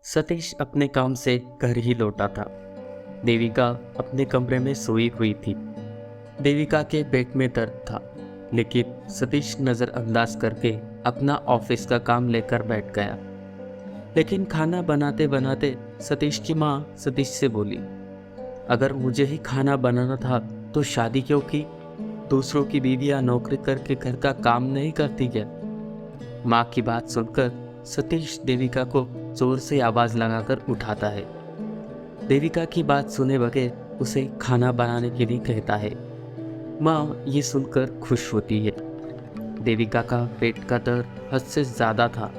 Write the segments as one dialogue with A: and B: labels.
A: सतीश अपने काम से घर ही लौटा था। देविका अपने कमरे में सोई हुई थी। देविका के पेट में दर्द था, लेकिन सतीश नज़रअंदाज करके अपना ऑफिस का काम लेकर बैठ गया। लेकिन खाना बनाते बनाते सतीश की माँ सतीश से बोली, अगर मुझे ही खाना बनाना था तो शादी क्यों की? दूसरों की बीवियाँ नौकरी करके घर का काम नहीं करती क्या? माँ की बात सुनकर सतीश देविका को जोर से आवाज लगाकर उठाता है। देविका की बात सुने बगैर उसे खाना बनाने के लिए कहता है। माँ ये सुनकर खुश होती है। देविका का पेट का दर्द हद से ज़्यादा था,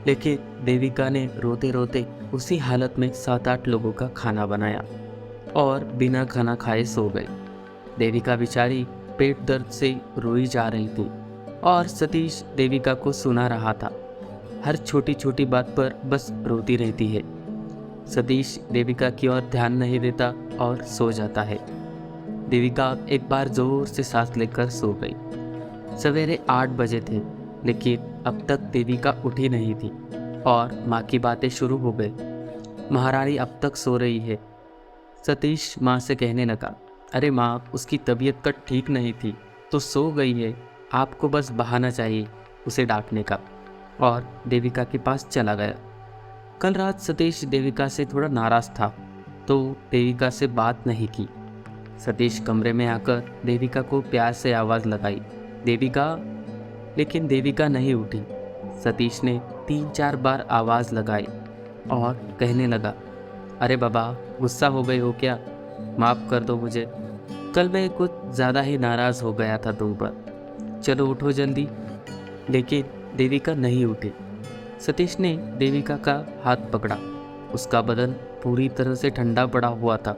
A: लेकिन देविका ने रोते रोते उसी हालत में 7-8 लोगों का खाना बनाया और बिना खाना खाए सो गई। देविका बेचारी पेट दर्द से रोई जा रही थी और सतीश देविका को सुना रहा था। हर छोटी छोटी बात पर बस रोती रहती है। सतीश देविका की ओर ध्यान नहीं देता और सो जाता है। देविका एक बार जोर से सांस लेकर सो गई। सवेरे 8 बजे थे, लेकिन अब तक देविका उठी नहीं थी और माँ की बातें शुरू हो गई। महारानी अब तक सो रही है। सतीश माँ से कहने लगा, अरे माँ, उसकी तबीयत का ठीक नहीं थी तो सो गई है। आपको बस बहाना चाहिए उसे डांटने का। और देविका के पास चला गया। कल रात सतीश देविका से थोड़ा नाराज था तो देविका से बात नहीं की। सतीश कमरे में आकर देविका को प्यार से आवाज़ लगाई, देविका। लेकिन देविका नहीं उठी। सतीश ने 3-4 बार आवाज़ लगाई और कहने लगा, अरे बाबा, गुस्सा हो गए हो क्या? माफ़ कर दो मुझे। कल मैं कुछ ज़्यादा ही नाराज़ हो गया था तुम पर। चलो उठो जल्दी। लेकिन देविका नहीं उठी। सतीश ने देविका का हाथ पकड़ा। उसका बदन पूरी तरह से ठंडा पड़ा हुआ था।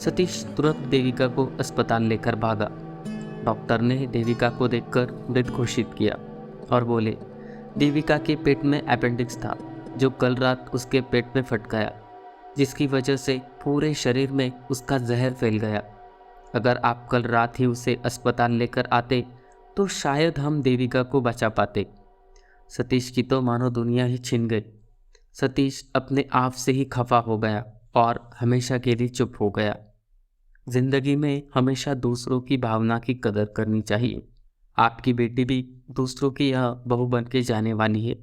A: सतीश तुरंत देविका को अस्पताल लेकर भागा। डॉक्टर ने देविका को देखकर मृत घोषित किया और बोले, देविका के पेट में अपेंडिक्स था जो कल रात उसके पेट में फट गया, जिसकी वजह से पूरे शरीर में उसका जहर फैल गया। अगर आप कल रात ही उसे अस्पताल लेकर आते तो शायद हम देविका को बचा पाते। सतीश की तो मानो दुनिया ही छिन गई। सतीश अपने आप से ही खफा हो गया और हमेशा के लिए चुप हो गया। जिंदगी में हमेशा दूसरों की भावना की कदर करनी चाहिए। आपकी बेटी भी दूसरों की यह बहू बन के जाने वाली है।